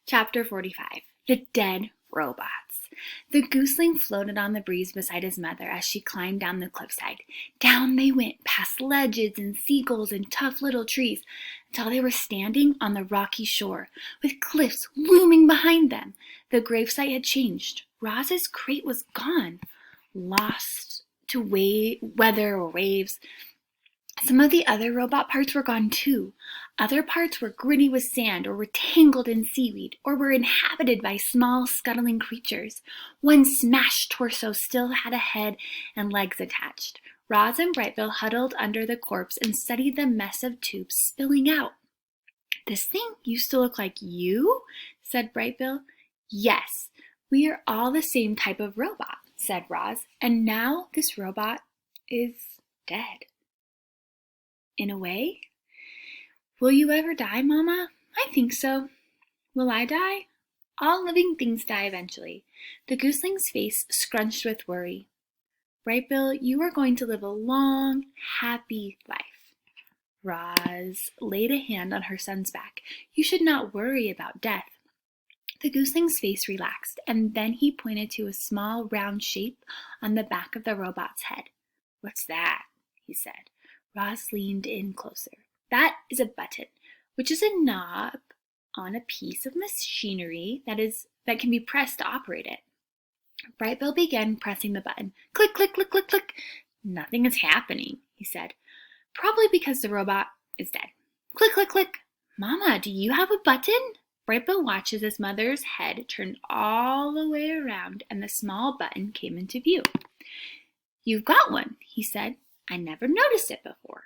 Chapter 45 The Dead Robots. The gooseling floated on the breeze beside his mother as she climbed down the cliffside. Down they went, past ledges and seagulls and tough little trees, until they were standing on the rocky shore, with cliffs looming behind them. The gravesite had changed. Roz's crate was gone, lost to weather or waves. Some of the other robot parts were gone too. Other parts were gritty with sand, or were tangled in seaweed, or were inhabited by small scuttling creatures. One smashed torso still had a head and legs attached. Roz and Brightbill huddled under the corpse and studied the mess of tubes spilling out. "This thing used to look like you?" said Brightbill. "Yes, we are all the same type of robot," said Roz, "and now this robot is dead. In a way. Will you ever die, Mama? I think so. Will I die? All living things die eventually." The gooseling's face scrunched with worry. "Brightbill, you are going to live a long, happy life." Roz laid a hand on her son's back. "You should not worry about death." The gooseling's face relaxed, and then he pointed to a small round shape on the back of the robot's head. "What's that?" he said. Roz leaned in closer. "That is a button, which is a knob on a piece of machinery that can be pressed to operate it." Brightbill began pressing the button. Click, click, click, click, click. "Nothing is happening," he said. "Probably because the robot is dead." Click, click, click. "Mama, do you have a button?" Brightbill watched as his mother's head turned all the way around and the small button came into view. "You've got one," he said. "I never noticed it before."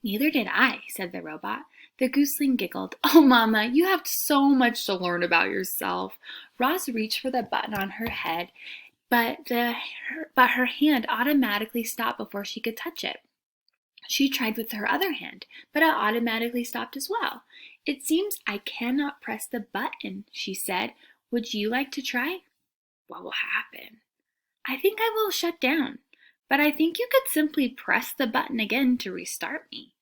"Neither did I," said the robot. The gooseling giggled. "Oh, Mama, you have so much to learn about yourself." Roz reached for the button on her head, but her hand automatically stopped before she could touch it. She tried with her other hand, but it automatically stopped as well. "It seems I cannot press the button," she said. "Would you like to try?" "What will happen?" "I think I will shut down. But I think you could simply press the button again to restart me."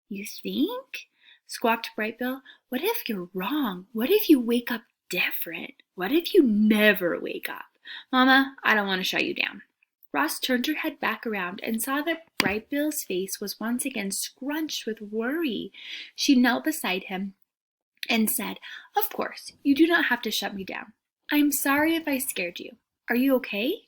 "You think?" squawked Brightbill. "What if you're wrong? What if you wake up different? What if you never wake up?" "Mama, I don't want to shut you down." Roz turned her head back around and saw that Brightbill's face was once again scrunched with worry. She knelt beside him and said, "Of course, you do not have to shut me down. I'm sorry if I scared you. Are you okay?"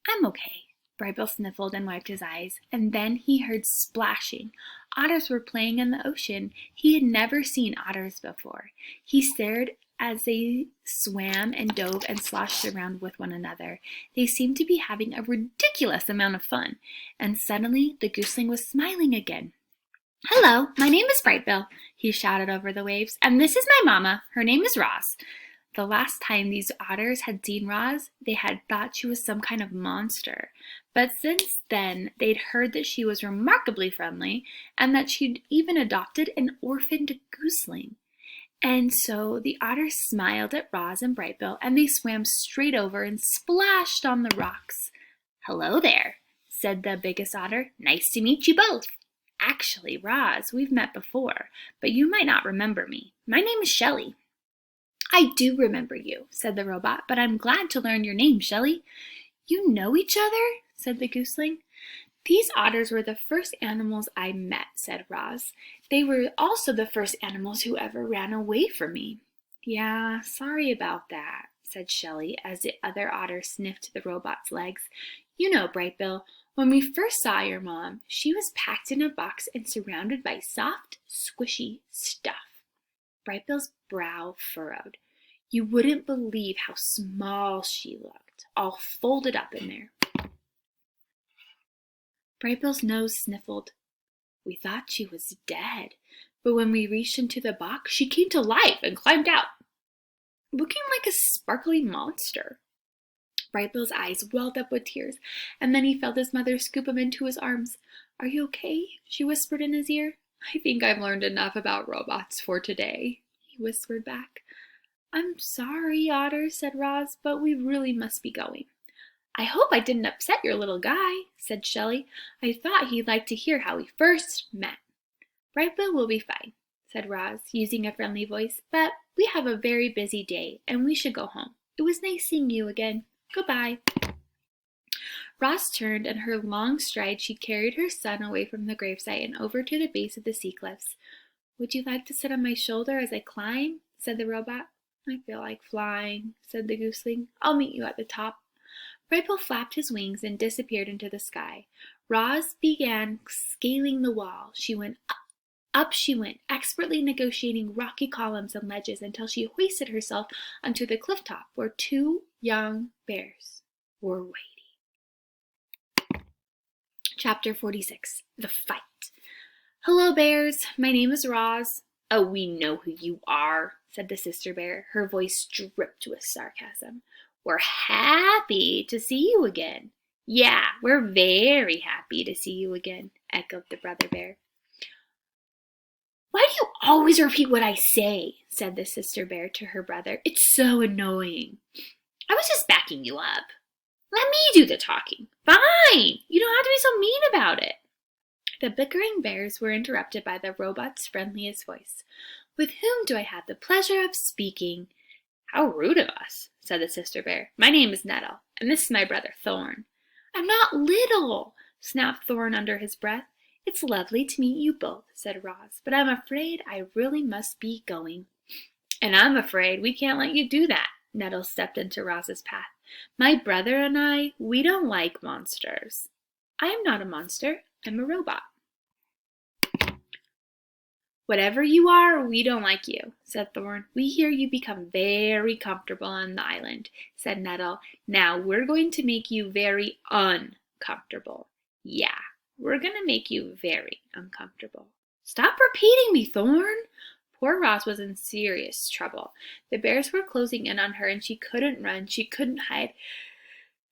"I'm okay." Brightbill sniffled and wiped his eyes, and then he heard splashing. Otters were playing in the ocean. He had never seen otters before. He stared as they swam and dove and sloshed around with one another. They seemed to be having a ridiculous amount of fun, and suddenly the gooseling was smiling again. "Hello, my name is Brightbill," he shouted over the waves, "and this is my mama. Her name is Roz." The last time these otters had seen Roz, they had thought she was some kind of monster. But since then, they'd heard that she was remarkably friendly and that she'd even adopted an orphaned gooseling. And so the otters smiled at Roz and Brightbill, and they swam straight over and splashed on the rocks. "Hello there," said the biggest otter. "Nice to meet you both. Actually, Roz, we've met before, but you might not remember me. My name is Shelley." "I do remember you," said the robot, "but I'm glad to learn your name, Shelley." "You know each other?" said the gooseling. "These otters were the first animals I met," said Roz. "They were also the first animals who ever ran away from me." "Yeah, sorry about that," said Shelley as the other otter sniffed the robot's legs. "You know, Brightbill, when we first saw your mom, she was packed in a box and surrounded by soft, squishy stuff." Brightbill's brow furrowed. "You wouldn't believe how small she looked, all folded up in there." Brightbill's nose sniffled. "We thought she was dead, but when we reached into the box, she came to life and climbed out, looking like a sparkly monster." Brightbill's eyes welled up with tears, and then he felt his mother scoop him into his arms. "Are you okay?" she whispered in his ear. "I think I've learned enough about robots for today," he whispered back. "I'm sorry, Otter," said Roz, "but we really must be going." "I hope I didn't upset your little guy," said Shelley. "I thought he'd like to hear how we first met." "Brightbill will be fine," said Roz, using a friendly voice, "but we have a very busy day, and we should go home. It was nice seeing you again. Goodbye." Roz turned, and her long stride she carried her son away from the gravesite and over to the base of the sea cliffs. "Would you like to sit on my shoulder as I climb?" said the robot. "I feel like flying," said the gooseling. "I'll meet you at the top." Brightbill flapped his wings and disappeared into the sky. Roz began scaling the wall. She went up she went, expertly negotiating rocky columns and ledges until she hoisted herself onto the cliff top where two young bears were waiting. Chapter 46. The Fight. "Hello, bears. My name is Roz." "Oh, we know who you are," said the sister bear, her voice dripped with sarcasm. "We're happy to see you again." "Yeah, we're very happy to see you again," echoed the brother bear. "Why do you always repeat what I say?" said the sister bear to her brother. "It's so annoying." "I was just backing you up." "Let me do the talking." "Fine! You don't have to be so mean about it." The bickering bears were interrupted by the robot's friendliest voice. "With whom do I have the pleasure of speaking?" "How rude of us," said the sister bear. "My name is Nettle, and this is my brother Thorn." "I'm not little," snapped Thorn under his breath. "It's lovely to meet you both," said Roz, "but I'm afraid I really must be going." "And I'm afraid we can't let you do that." Nettle stepped into Roz's path. "My brother and we don't like monsters." "I am not a monster. I'm a robot." "Whatever you are, we don't like you," said Thorn. "We hear you become very comfortable on the island," said Nettle. "Now we're going to make you very uncomfortable. Yeah, we're going to make you very uncomfortable." "Stop repeating me, Thorn." Poor Roz was in serious trouble. The bears were closing in on her, and she couldn't run, she couldn't hide,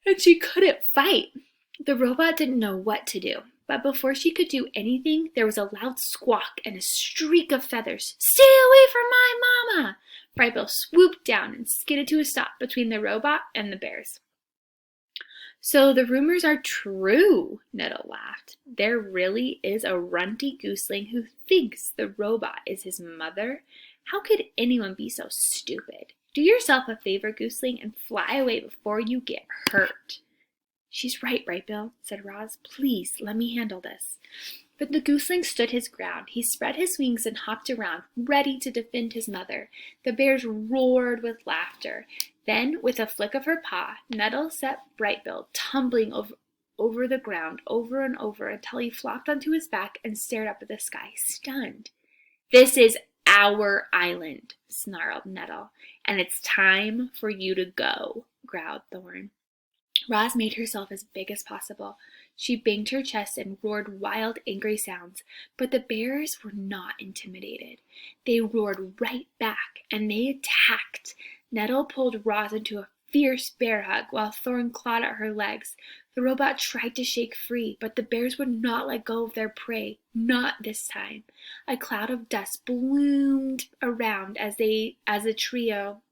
and she couldn't fight. The robot didn't know what to do. But before she could do anything, there was a loud squawk and a streak of feathers. "Stay away from my mama!" Brightbill swooped down and skidded to a stop between the robot and the bears. "So the rumors are true," Nettle laughed. "There really is a runty gooseling who thinks the robot is his mother? How could anyone be so stupid? Do yourself a favor, gooseling, and fly away before you get hurt." "She's right, Brightbill," said Roz. "Please let me handle this." But the gooseling stood his ground. He spread his wings and hopped around, ready to defend his mother. The bears roared with laughter. Then, with a flick of her paw, Nettle set Brightbill tumbling over the ground over and over until he flopped onto his back and stared up at the sky, stunned. "This is our island," snarled Nettle. "And it's time for you to go," growled Thorn. Roz made herself as big as possible. She banged her chest and roared wild, angry sounds, but the bears were not intimidated. They roared right back, and they attacked. Nettle pulled Roz into a fierce bear hug while Thorn clawed at her legs. The robot tried to shake free, but the bears would not let go of their prey, not this time. A cloud of dust bloomed around the trio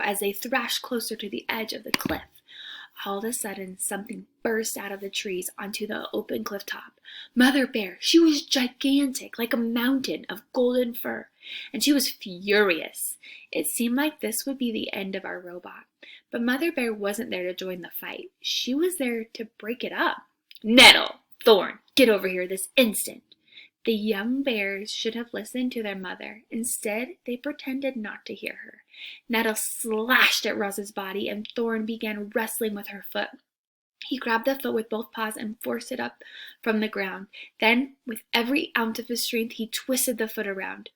as they thrashed closer to the edge of the cliff. All of a sudden, something burst out of the trees onto the open cliff top. Mother Bear, she was gigantic, like a mountain of golden fur, and she was furious. It seemed like this would be the end of our robot. But Mother Bear wasn't there to join the fight. She was there to break it up. "Nettle, Thorn, get over here this instant." The young bears should have listened to their mother. Instead, they pretended not to hear her. Nettle slashed at Roz's body, and Thorn began wrestling with her foot. He grabbed the foot with both paws and forced it up from the ground. Then, with every ounce of his strength, he twisted the foot around.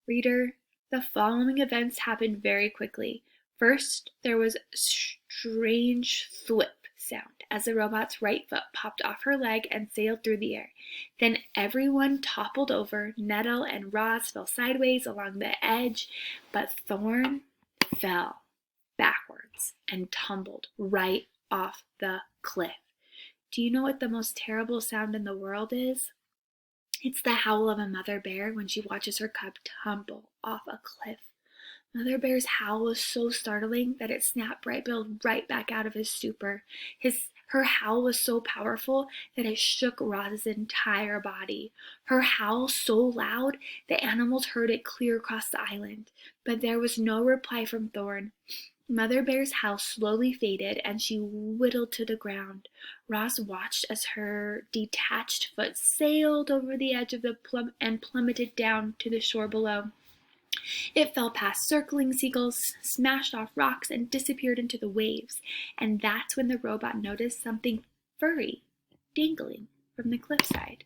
Reader, the following events happened very quickly. First, there was a strange thwip sound as the robot's right foot popped off her leg and sailed through the air. Then everyone toppled over. Nettle and Roz fell sideways along the edge, but Thorn fell backwards and tumbled right off the cliff. Do you know what the most terrible sound in the world is? It's the howl of a mother bear when she watches her cub tumble off a cliff. Mother Bear's howl was so startling that it snapped Brightbill right back out of his stupor. Her howl was so powerful that it shook Roz's entire body. Her howl so loud the animals heard it clear across the island, but there was no reply from Thorn. Mother Bear's house slowly faded and she whittled to the ground. Roz watched as her detached foot sailed over the edge of the and plummeted down to the shore below. It fell past circling seagulls, smashed off rocks, and disappeared into the waves. And that's when the robot noticed something furry dangling from the cliffside.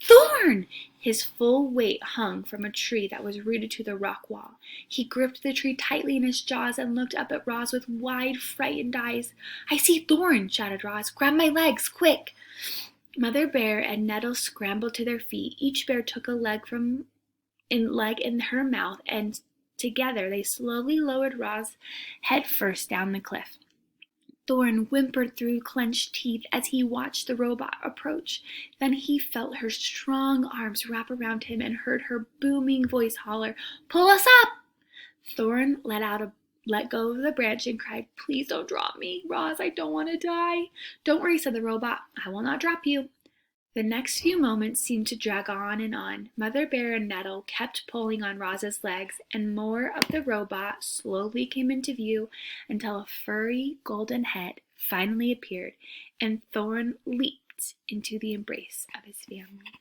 Thorn! His full weight hung from a tree that was rooted to the rock wall. He gripped the tree tightly in his jaws and looked up at Roz with wide, frightened eyes. "I see Thorn!" shouted Roz. "Grab my legs, quick!" Mother Bear and Nettle scrambled to their feet. Each bear took a leg in her mouth, and together they slowly lowered Roz head first down the cliff. Thorn whimpered through clenched teeth as he watched the robot approach. Then he felt her strong arms wrap around him and heard her booming voice holler, "Pull us up!" Thorn let go of the branch and cried, "Please don't drop me, Roz, I don't want to die." "Don't worry," said the robot. "I will not drop you." The next few moments seemed to drag on and on. Mother Bear and Nettle kept pulling on Roz's legs, and more of the robot slowly came into view until a furry golden head finally appeared, and Thorn leaped into the embrace of his family.